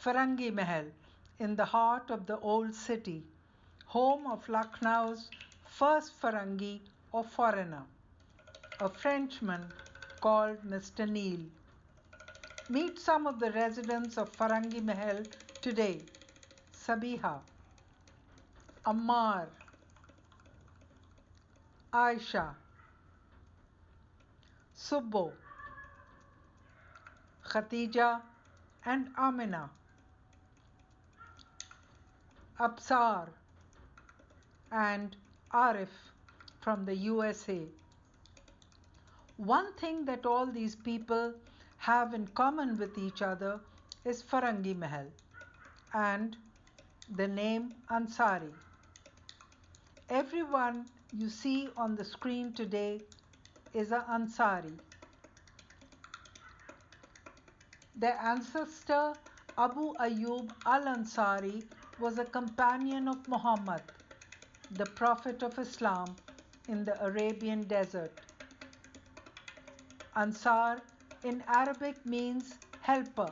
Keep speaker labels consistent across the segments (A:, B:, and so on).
A: FarangiMahal, in the heart of the old city, home of Lucknow's first Farangi or foreigner, a Frenchman called Mr. Neil. Meet some of the residents of FarangiMahal today: Sabiha, Ammar, Aisha, Subbo, Khatija and Amina, Absar and Arif from the USA. One thing that all these people have in common with each other is FarangiMahal and the name Ansari. Everyone you see on the screen today is an Ansari. Their ancestor Abu Ayyub al-Ansari was a companion of Muhammad, the Prophet of Islam, in the Arabian desert. Ansar in Arabic means helper,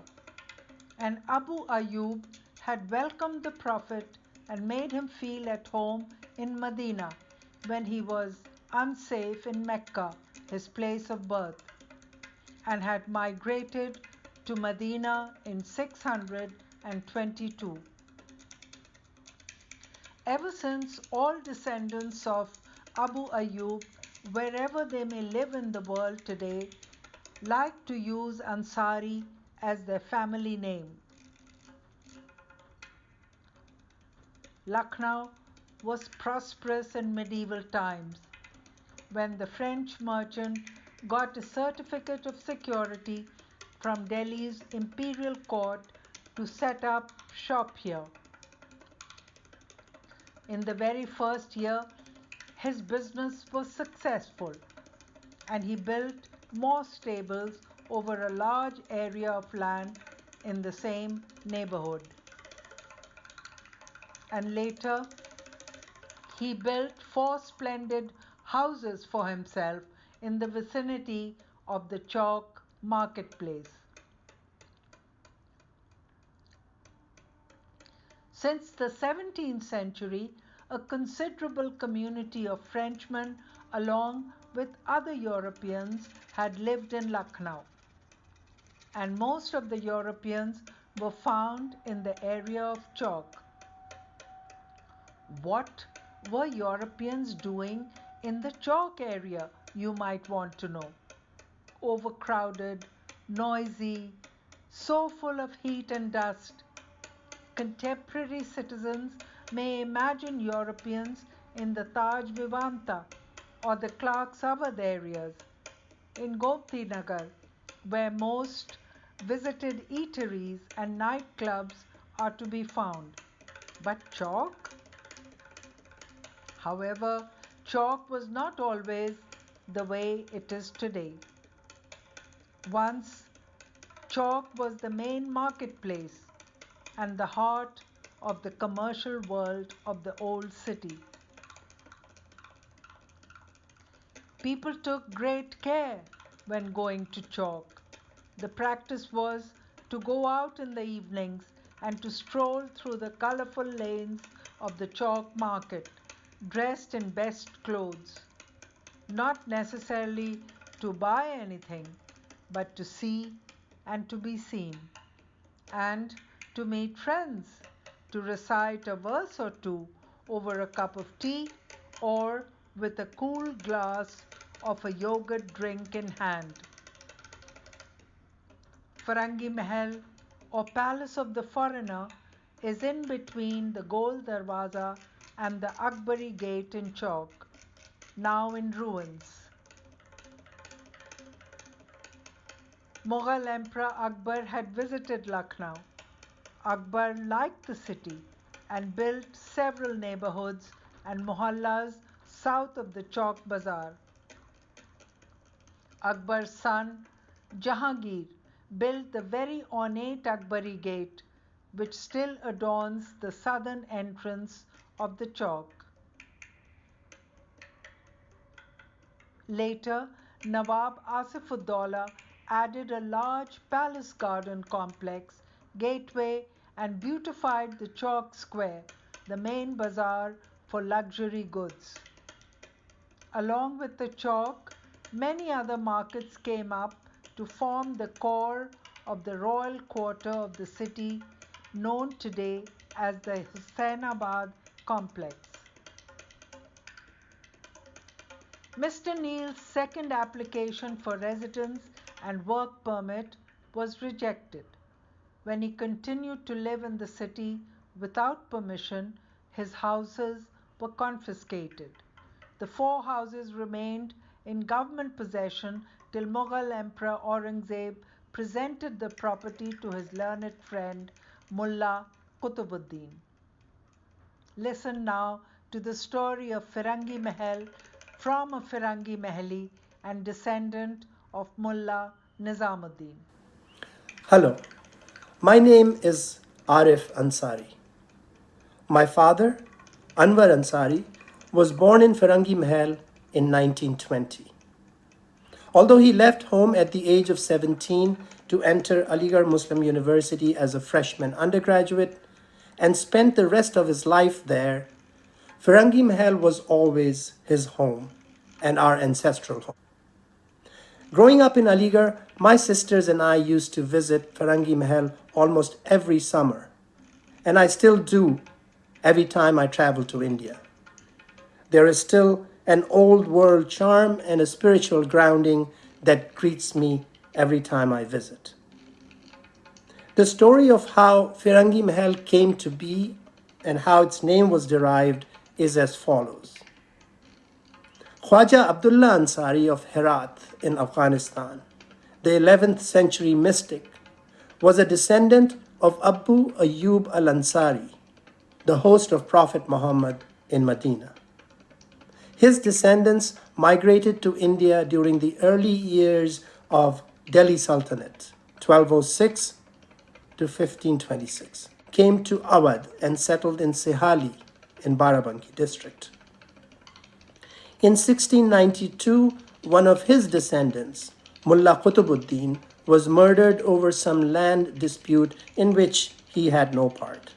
A: and Abu Ayyub had welcomed the Prophet and made him feel at home in Medina when he was unsafe in Mecca, his place of birth, and had migrated to Medina in 622. Ever since, all descendants of Abu Ayyub, wherever they may live in the world today, like to use Ansari as their family name. Lucknow was prosperous in medieval times, when the French merchant got a certificate of security from Delhi's imperial court to set up shop here. In the very first year, his business was successful, and he built more stables over a large area of land in the same neighborhood. And later, he built 4 splendid houses for himself in the vicinity of the Chowk marketplace. Since the 17th century, a considerable community of Frenchmen, along with other Europeans, had lived in Lucknow, and most of the Europeans were found in the area of Chowk. What were Europeans doing in the Chowk area, you might want to know? Overcrowded, noisy, so full of heat and dust. Contemporary citizens may imagine Europeans in the Taj Vivanta or the Clark's Abad areas, in Gomti Nagar, where most visited eateries and nightclubs are to be found. But Chowk? However, Chowk was not always the way it is today. Once, Chowk was the main marketplace and the heart of the commercial world of the old city. People took great care when going to Chowk. The practice was to go out in the evenings and to stroll through the colorful lanes of the Chowk market, dressed in best clothes, not necessarily to buy anything, but to see and to be seen, and to meet friends, to recite a verse or two over a cup of tea or with a cool glass of a yogurt drink in hand. FarangiMahal, or Palace of the Foreigner, is in between the Gol Darwaza and the Akbari Gate in Chowk, now in ruins. Mughal Emperor Akbar had visited Lucknow. Akbar liked the city and built several neighborhoods and mohallas south of the Chowk Bazaar. Akbar's son Jahangir built the very ornate Akbari Gate, which still adorns the southern entrance of the Chowk. Later, Nawab Asif-ud-Daulah added a large palace garden complex, gateway and beautified the Chowk Square, the main bazaar for luxury goods. Along with the Chowk, many other markets came up to form the core of the royal quarter of the city, known today as the Husainabad complex. Mr. Neal's second application for residence and work permit was rejected. When he continued to live in the city without permission, his houses were confiscated. The 4 houses remained in government possession till Mughal Emperor Aurangzeb presented the property to his learned friend Mullah Qutubuddin. Listen now to the story of Firangi Mahal from a Firangi Mahali and descendant of Mullah Nizamuddin.
B: Hello, my name is Arif Ansari. My father, Anwar Ansari, was born in Firangi Mahal in 1920. Although he left home at the age of 17 to enter Aligarh Muslim University as a freshman undergraduate and spent the rest of his life there, Firangi Mahal was always his home and our ancestral home. Growing up in Aligarh, my sisters and I used to visit Firangi Mahal almost every summer, and I still do every time I travel to India. There is still an old world charm and a spiritual grounding that greets me every time I visit. The story of how Firangi Mahal came to be and how its name was derived is as follows. Khwaja Abdullah Ansari of Herat in Afghanistan, the 11th century mystic, was a descendant of Abu Ayyub al-Ansari, the host of Prophet Muhammad in Medina. His descendants migrated to India during the early years of Delhi Sultanate, 1206 to 1526, came to Awadh and settled in Sehali in Barabanki district. In 1692, one of his descendants, Mullah Qutubuddin, was murdered over some land dispute in which he had no part.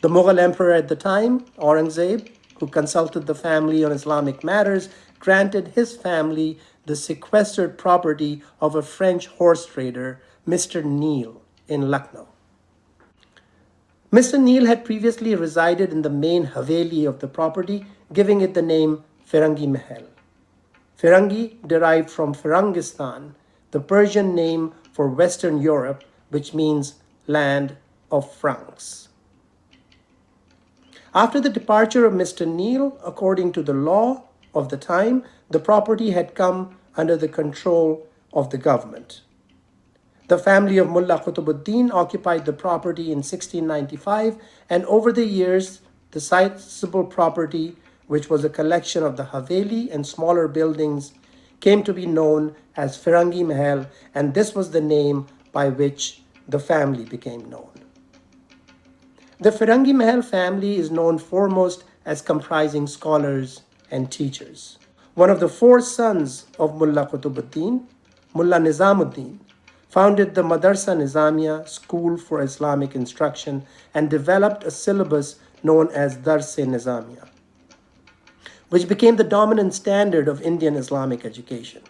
B: The Mughal emperor at the time, Aurangzeb, who consulted the family on Islamic matters, granted his family the sequestered property of a French horse trader, Mr. Neal, in Lucknow. Mr. Neal had previously resided in the main Haveli of the property, giving it the name Firangi Mahal. Firangi derived from Firangistan, the Persian name for Western Europe, which means land of Franks. After the departure of Mr. Neal, according to the law of the time, the property had come under the control of the government. The family of Mullah Qutubuddin occupied the property in 1695, and over the years, the sizable property, which was a collection of the Haveli and smaller buildings, came to be known as Firangi Mahal, and this was the name by which the family became known. The Firangi Mahal family is known foremost as comprising scholars and teachers. One of the 4 sons of Mullah Qutubuddin, Mullah Nizamuddin, founded the Madarsa Nizamiya, School for Islamic Instruction, and developed a syllabus known as Dars-e-Nizamiya, which became the dominant standard of Indian Islamic education.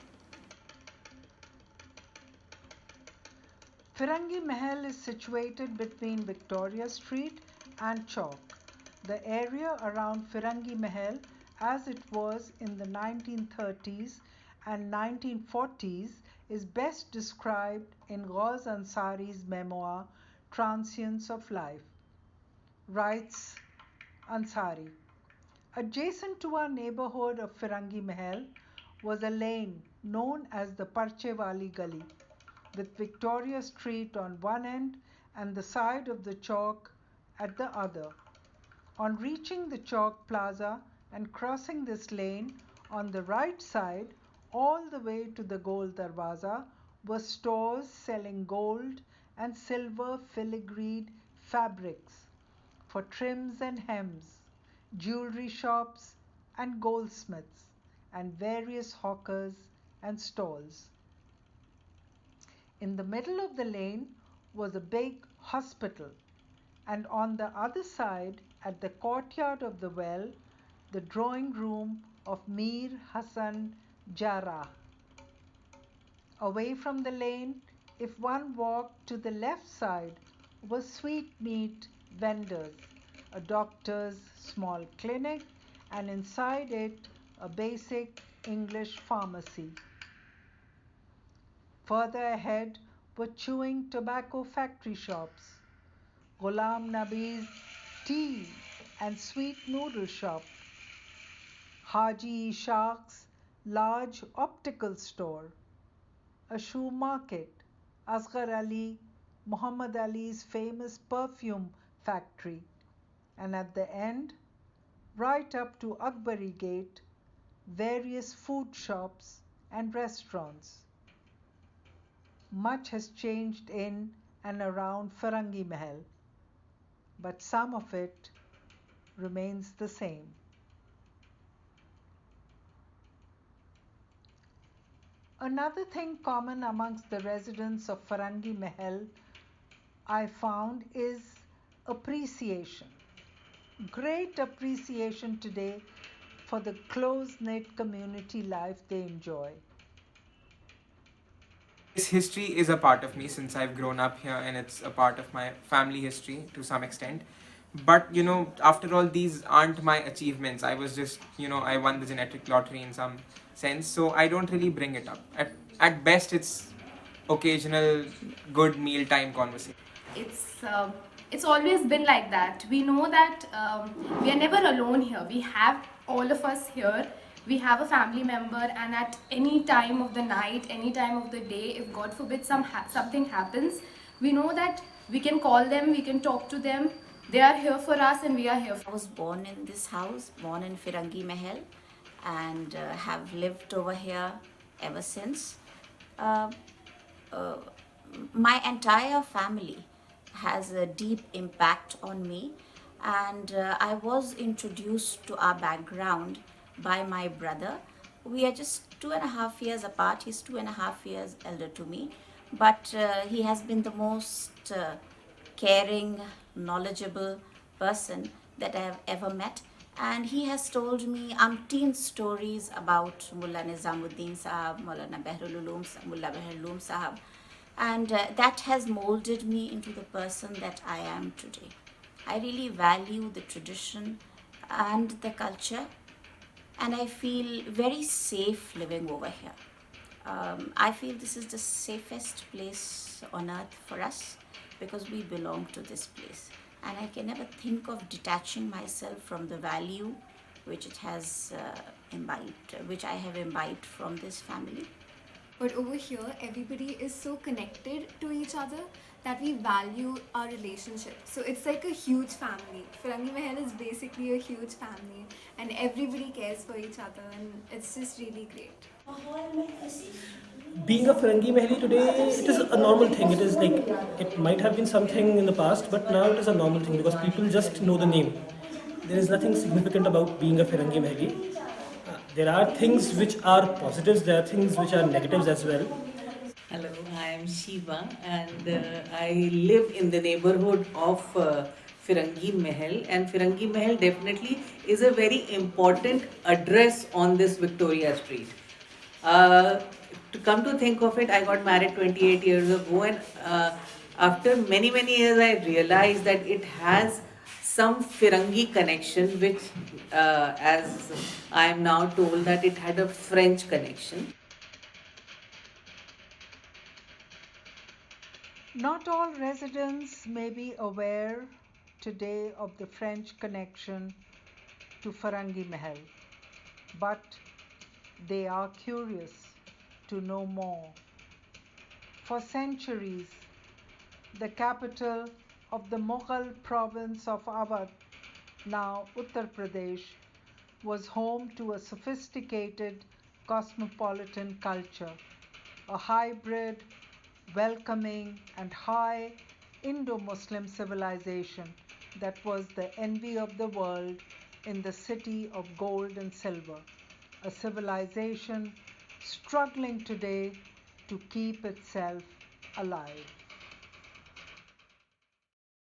A: Firangi Mahal is situated between Victoria Street and Chowk. The area around Firangi Mahal, as it was in the 1930s and 1940s, is best described in Ghaus Ansari's memoir, Transience of Life. Writes Ansari, adjacent to our neighborhood of Firangi Mahal was a lane known as the Parchewali Gully, with Victoria Street on one end and the side of the Chowk at the other. On reaching the Chowk Plaza and crossing this lane, on the right side, all the way to the Gol Darwaza, were stores selling gold and silver filigreed fabrics for trims and hems, jewelry shops and goldsmiths, and various hawkers and stalls. In the middle of the lane was a big hospital, and on the other side, at the courtyard of the well, the drawing room of Mir Hassan Jarrah. Away from the lane, if one walked to the left side, were sweetmeat vendors, a doctor's small clinic, and inside it, a basic English pharmacy. Further ahead were chewing tobacco factory shops, Ghulam Nabi's tea and sweet noodle shop, Haji Ishaq's large optical store, a shoe market, Asghar Ali, Muhammad Ali's famous perfume factory, and at the end, right up to Akbari Gate, various food shops and restaurants. Much has changed in and around FarangiMahal, but some of it remains the same. Another thing common amongst the residents of FarangiMahal I found is appreciation. Great appreciation today for the close-knit community life they enjoy.
C: This history is a part of me since I've grown up here, and it's a part of my family history to some extent. But after all, these aren't my achievements. I was just, I won the genetic lottery in some sense, so I don't really bring it up. At best, it's occasional good mealtime conversation.
D: It's always been like that. We know that we are never alone here. We have all of us here. We have a family member, and at any time of the night, any time of the day, if God forbid something happens, we know that we can call them, we can talk to them. They are here for us, and we are here for
E: I was born in this house, born in FarangiMahal, and have lived over here ever since. Uh, uh, my entire family has a deep impact on me, and I was introduced to our background by my brother. We are just 2.5 years apart. He's 2.5 years elder to me, but he has been the most caring, knowledgeable person that I have ever met. And he has told me umpteen stories about Mullah Nizamuddin Sahab, Maulana Behlul Uloom, Mullah Behlul Uloom Sahab. And that has molded me into the person that I am today. I really value the tradition and the culture, and I feel very safe living over here. I feel this is the safest place on earth for us because we belong to this place. And I can never think of detaching myself from the value which it has which I have imbibed from this family.
F: But over here, everybody is so connected to each other that we value our relationship. So it's like a huge family. FarangiMahal is basically a huge family, and everybody cares for each other, and it's just really great.
B: Being a Farangi Mahali today, it is a normal thing. It is like, it might have been something in the past, but now it is a normal thing because people just know the name. There is nothing significant about being a Farangi Mahali. There are things which are positives, there are things which are negatives as well.
G: Hello, I am Shiva, and I live in the neighborhood of FarangiMahal, and FarangiMahal definitely is a very important address on this Victoria Street. To come to think of it, I got married 28 years ago, and after many years, I realized that it has some Firangi connection, which, as I am now told, that it had a French connection.
A: Not all residents may be aware today of the French connection to FarangiMahal, but they are curious to know more. For centuries, the capital of the Mughal province of Awadh, now Uttar Pradesh, was home to a sophisticated cosmopolitan culture, a hybrid, welcoming, and high Indo-Muslim civilization that was the envy of the world in the city of gold and silver, a civilization struggling today to keep itself alive.